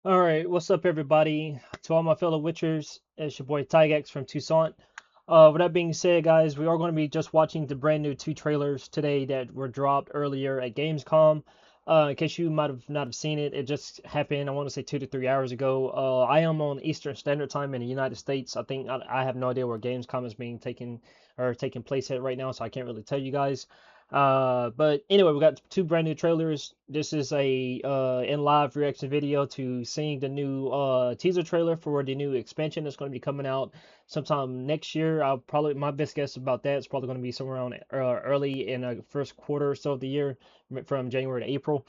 All right, what's up, everybody? To all my fellow Witchers, it's your boy Tygex from Toussaint. With that being said, guys, we are going to be just watching the brand new two trailers today that were dropped earlier at Gamescom. In case you might have not have seen it, it just happened. I want to say 2 to 3 hours ago. I am on Eastern Standard Time in the United States. I think I have no idea where Gamescom is being taking place at right now, so I can't really tell you guys. But anyway, we got two brand new trailers. This is a in live reaction video to seeing the new teaser trailer for the new expansion that's going to be coming out sometime next year. I'll probably my best guess about that is probably going to be somewhere around early in the first quarter or so of the year, from January to April.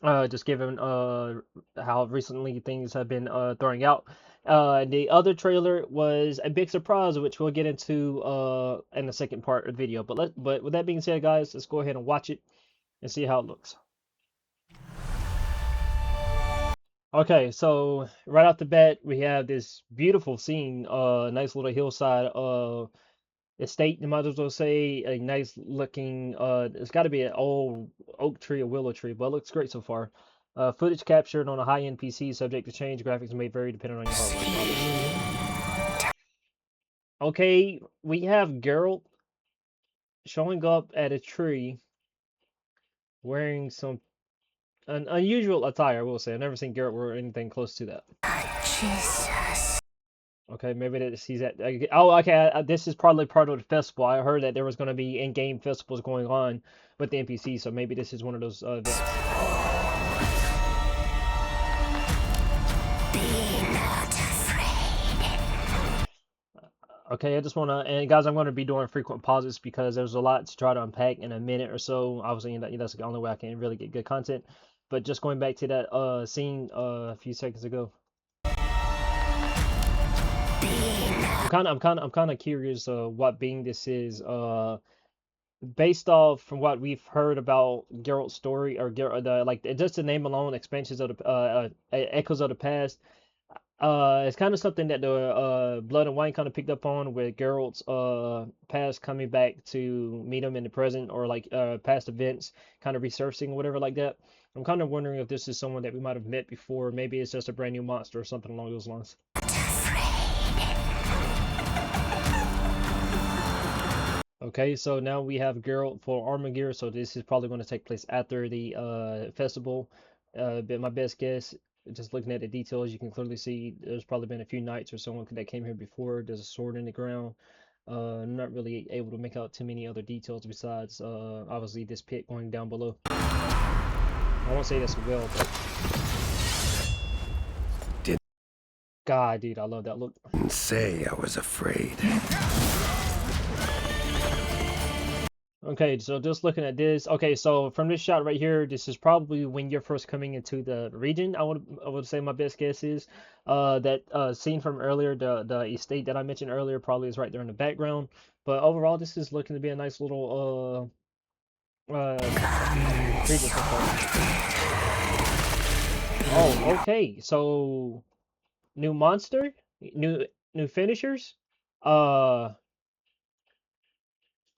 Just given how recently things have been throwing out. The other trailer was a big surprise, which we'll get into in the second part of the video. But with that being said, guys, let's go ahead and watch it and see how it looks. Okay, so right off the bat, we have this beautiful scene, nice little hillside, estate, you might as well say, a nice looking, it's got to be an old oak tree or willow tree, but it looks great so far. Footage captured on a high-end PC, subject to change. Graphics may vary depending on your hardware. Okay, we have Geralt showing up at a tree wearing some an unusual attire, I will say. I've never seen Geralt wear anything close to that. Jesus. Okay, maybe that he's at. Oh, okay. This is probably part of the festival. I heard that there was going to be in-game festivals going on with the NPC, so maybe this is one of those events. Be not afraid. Okay, I just want to, and guys, I'm going to be doing frequent pauses because there's a lot to try to unpack in a minute or so. Obviously, that's the only way I can really get good content. But just going back to that scene a few seconds ago. I'm kind of curious what being this is. Based off from what we've heard about Geralt's story, or just the name alone, expansions of the echoes of the past. It's kind of something that the Blood and Wine kind of picked up on, with Geralt's past coming back to meet him in the present, or like past events kind of resurfacing or whatever like that. I'm kind of wondering if this is someone that we might have met before. Maybe it's just a brand new monster or something along those lines. Okay, so now we have Geralt for armor gear, so this is probably going to take place after the festival. But my best guess, just looking at the details, you can clearly see there's probably been a few knights or someone that came here before. There's a sword in the ground. I'm not really able to make out too many other details besides obviously this pit going down below. I won't say that's a well, but God, dude, I love that look. Say I was afraid. Okay, so just looking at this. Okay, so from this shot right here, this is probably when you're first coming into the region. I would say my best guess is that scene from earlier, the estate that I mentioned earlier, probably is right there in the background. But overall, this is looking to be a nice little region so far. Oh, okay. So new monster, new finishers.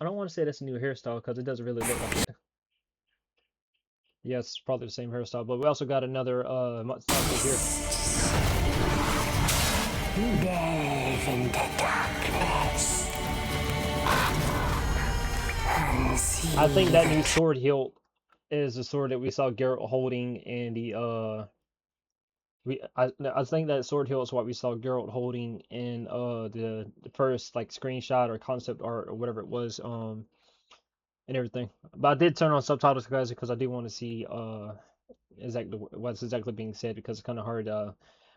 I don't want to say that's a new hairstyle because it doesn't really look like it. Yes, probably the same hairstyle, but we also got another monster here. Delve into darkness. I think that new sword hilt is the sword that we saw Geralt holding in the I think that sword hilt is what we saw Geralt holding in the first like screenshot or concept art or whatever it was and everything. But I did turn on subtitles, guys, because I do want to see exactly what's exactly being said, because it's kind of hard to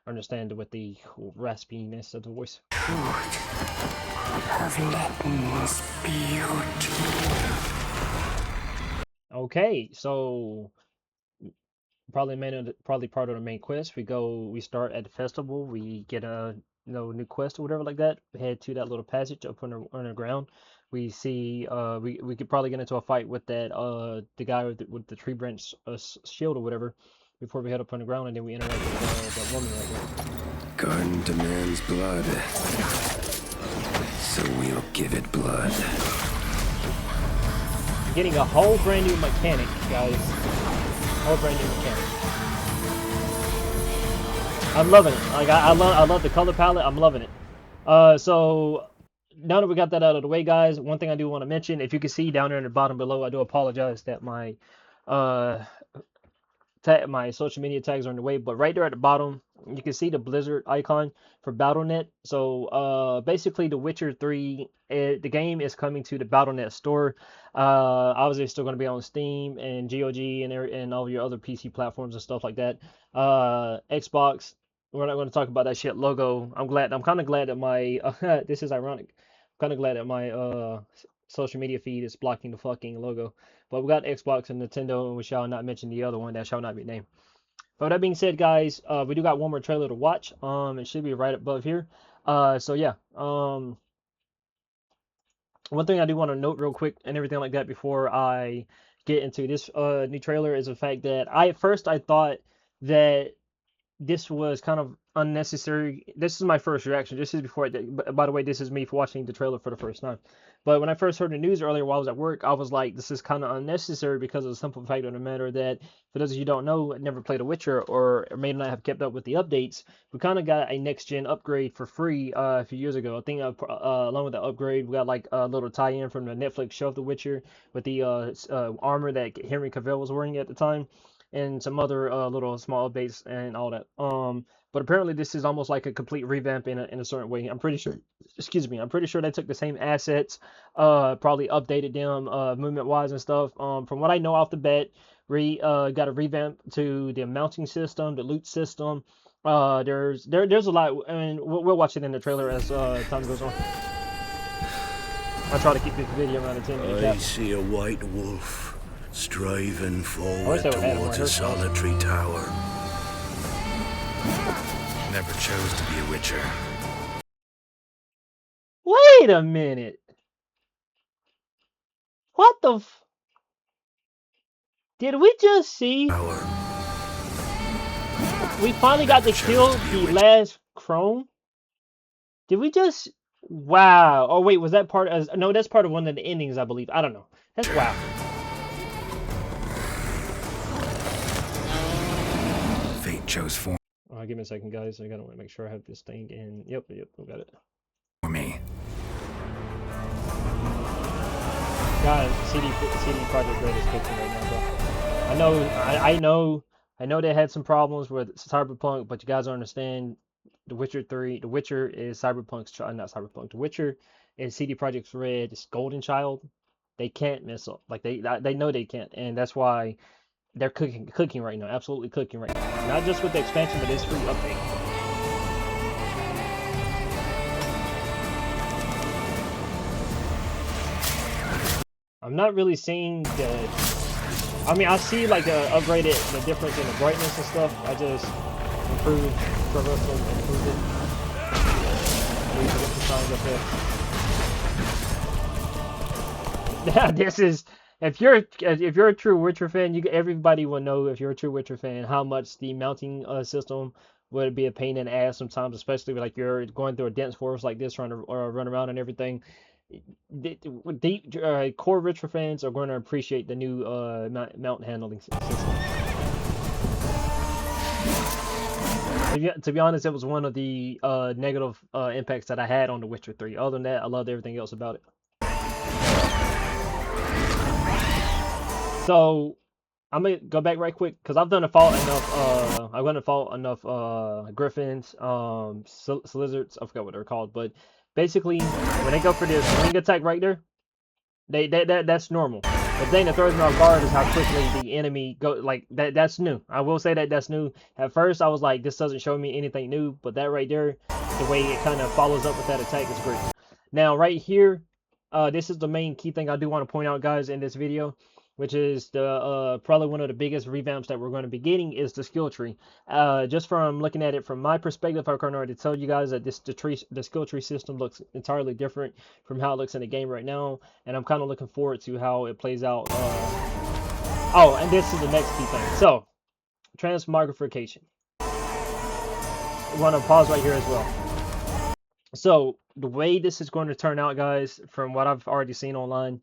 understand with the raspiness of the voice. Of Letton's beauty. Okay, so probably part of the main quest. We start at the festival. We get a new quest or whatever like that. We head to that little passage up underground. We see we could probably get into a fight with that the guy with the tree branch shield or whatever before we head up underground, and then we interact with that woman right there. Garden demands blood, so we'll give it blood. Getting a whole brand new mechanic, guys. Whole brand new mechanic. I'm loving it. Like I love the color palette. I'm loving it. So now that we got that out of the way, guys, one thing I do want to mention, if you can see down there in the bottom below, I do apologize that my uh my social media tags are in the way, but right there at the bottom, you can see the Blizzard icon for Battle.net. So basically, The Witcher 3, the game is coming to the Battle.net store. Obviously, it's still going to be on Steam and GOG and all your other PC platforms and stuff like that. Xbox, we're not going to talk about that shit. Logo. I'm kind of glad that my this is ironic. I'm kind of glad that my social media feed is blocking the fucking logo. But we got Xbox and Nintendo, and we shall not mention the other one that shall not be named. But with that being said, guys, we do got one more trailer to watch. It should be right above here. So yeah. One thing I do want to note real quick and everything like that before I get into this new trailer is the fact that at first I thought that this was kind of unnecessary. This is my first reaction. This is before by the way, this is me for watching the trailer for the first time. But when I first heard the news earlier while I was at work, I was like, this is kind of unnecessary because of the simple fact of the matter that, for those of you who don't know, never played a Witcher or may not have kept up with the updates, we kind of got a next-gen upgrade for free a few years ago. I think along with the upgrade, we got like a little tie-in from the Netflix show of The Witcher with the armor that Henry Cavill was wearing at the time, and some other little small updates and all that. But apparently this is almost like a complete revamp in a certain way. I'm pretty sure, excuse me, I'm pretty sure they took the same assets, probably updated them movement-wise and stuff. From what I know off the bat, got a revamp to the mounting system, the loot system. There's a lot, and we'll watch it in the trailer as time goes on. I try to keep this video around a 10-minute cap. I see a white wolf striving forward that would add towards more a solitary tower. Never chose to be a Witcher. Wait a minute. What the Did we just see? Tower. We finally got to kill the last crone? Did we just... Wow. Oh, wait, was that part of... No, that's part of one of the endings, I believe. I don't know. That's wow. Fate chose for Give me a second, guys. I gotta want to make sure I have this thing in. Yep, we got it. me. God, CD Projekt Red is cooking right now, bro. I know they had some problems with Cyberpunk, but you guys don't understand. The Witcher 3, The Witcher is Cyberpunk's not Cyberpunk. The Witcher is CD Projekt Red's golden child. They can't mess up. Like they know they can't, and that's why they're cooking right now. Absolutely cooking right now. Not just with the expansion, but this free update. I'm not really seeing the... I mean, I see like the difference in the brightness and stuff. I just improved traversal, improved it. Please get the signs up here. Yeah, this is... If you're a true Witcher fan, everybody will know, if you're a true Witcher fan, how much the mounting system would be a pain in the ass sometimes, especially like you're going through a dense forest like this, trying to run around and everything. The core Witcher fans are going to appreciate the new mount handling system. To be honest, it was one of the negative impacts that I had on The Witcher 3. Other than that, I loved everything else about it. So I'm gonna go back right quick because I've done fought enough griffins, lizards. I forgot what they're called, but basically when they go for this wing attack right there, that's normal. The thing that throws me off guard is how quickly the enemy go like that. That's new. I will say that's new. At first I was like, this doesn't show me anything new, but that right there, the way it kind of follows up with that attack is great. Now right here, this is the main key thing I do want to point out, guys, in this video, which is the probably one of the biggest revamps that we're going to be getting is the skill tree. Just from looking at it from my perspective, I can already tell you guys that the skill tree system looks entirely different from how it looks in the game right now, and I'm kind of looking forward to how it plays out. Oh, and this is the next key thing. So, transmogrification. I want to pause right here as well. So, the way this is going to turn out, guys, from what I've already seen online,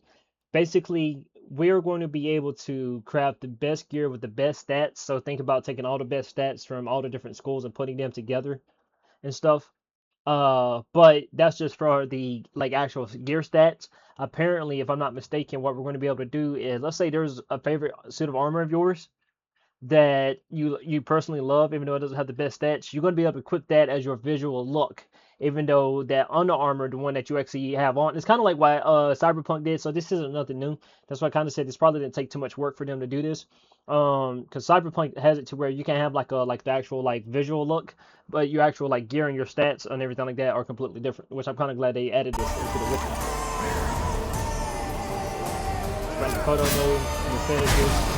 basically, we are going to be able to craft the best gear with the best stats. So think about taking all the best stats from all the different schools and putting them together and stuff. But that's just for the like actual gear stats. Apparently, if I'm not mistaken, what we're going to be able to do is, let's say there's a favorite suit of armor of yours that you personally love, even though it doesn't have the best stats, you're going to be able to equip that as your visual look. Even though that Under Armour, the one that you actually have on, it's kind of like what Cyberpunk did. So this isn't nothing new. That's why I kind of said this probably didn't take too much work for them to do this. Because Cyberpunk has it to where you can have like the actual like visual look, but your actual like gear and your stats and everything like that are completely different. Which I'm kind of glad they added this into the Witcher. Right, the photo mode and the finishes.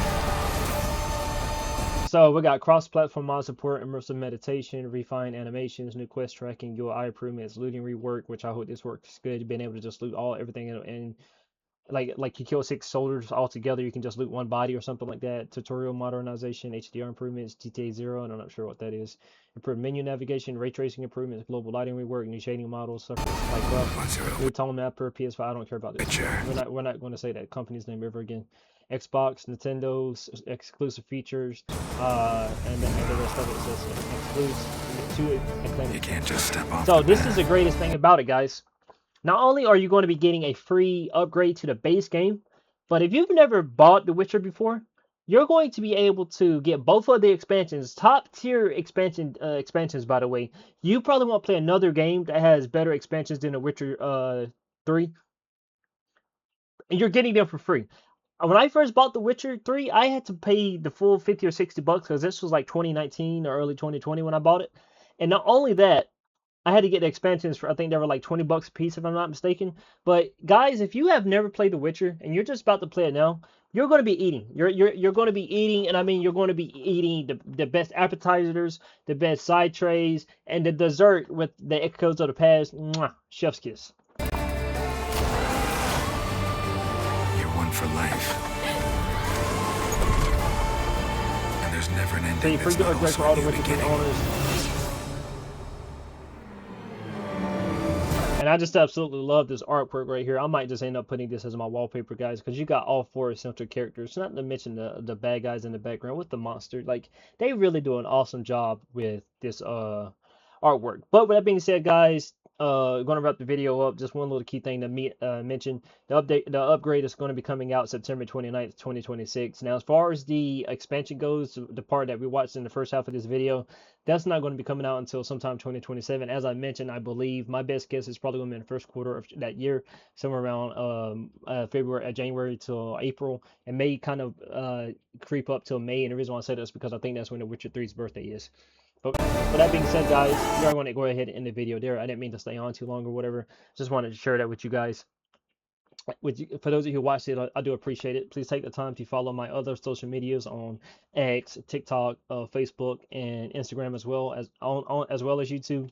So we got cross-platform mod support, immersive meditation, refined animations, new quest tracking, UI improvements, looting rework, which I hope this works good. Being able to just loot everything and like you kill 6 soldiers all together, you can just loot one body or something like that. Tutorial modernization, HDR improvements, GTA 0, and I'm not sure what that is. Improved menu navigation, ray tracing improvements, global lighting rework, new shading models, stuff like that. New tone map per PS5. I don't care about this. We're not going to say that company's name ever again. Xbox, Nintendo's exclusive features, and then the rest of it says exclusive to acclaim. You can't just step off. So this is the greatest thing about it, guys. Not only are you going to be getting a free upgrade to the base game, but if you've never bought The Witcher before, you're going to be able to get both of the expansions, top tier expansions, by the way. You probably won't play another game that has better expansions than The Witcher 3, and you're getting them for free. When I first bought The Witcher 3, I had to pay the full 50 or 60 bucks because this was like 2019 or early 2020 when I bought it. And not only that, I had to get the expansions for, I think they were like 20 bucks a piece if I'm not mistaken. But guys, if you have never played The Witcher and you're just about to play it now, you're going to be eating. You're going to be eating, and I mean you're going to be eating the best appetizers, the best side trays, and the dessert with the echoes of the past. Mwah, chef's kiss. For life. And there's never an ending. Free upgrade for all the Witcher 3 owners. And I just absolutely love this artwork right here. I might just end up putting this as my wallpaper, guys, because you got all 4 essential characters. Not to mention the bad guys in the background with the monster. Like, they really do an awesome job with this artwork. But with that being said, guys, going to wrap the video up. Just one little key thing to mention: the upgrade is going to be coming out September 29th, 2026. Now, as far as the expansion goes, the part that we watched in the first half of this video, that's not going to be coming out until sometime 2027. As I mentioned, I believe my best guess is probably going to be in the first quarter of that year, somewhere around January till April, and may kind of creep up till May. And the reason why I say that is because I think that's when The Witcher 3's birthday is. But with that being said, guys, we are going to go ahead and end the video there. I didn't mean to stay on too long or whatever. Just wanted to share that with you guys. For those of you who watched it, I do appreciate it. Please take the time to follow my other social medias on X, TikTok, Facebook, and Instagram as well as YouTube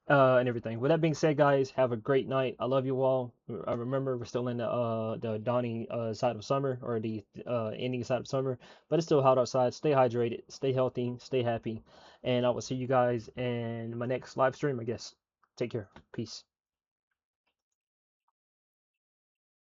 and everything. With that being said, guys, have a great night. I love you all. Remember, we're still in the dawning side of summer, or the ending side of summer, but it's still hot outside. Stay hydrated, stay healthy, stay happy, and I will see you guys in my next live stream, I guess. Take care. Peace.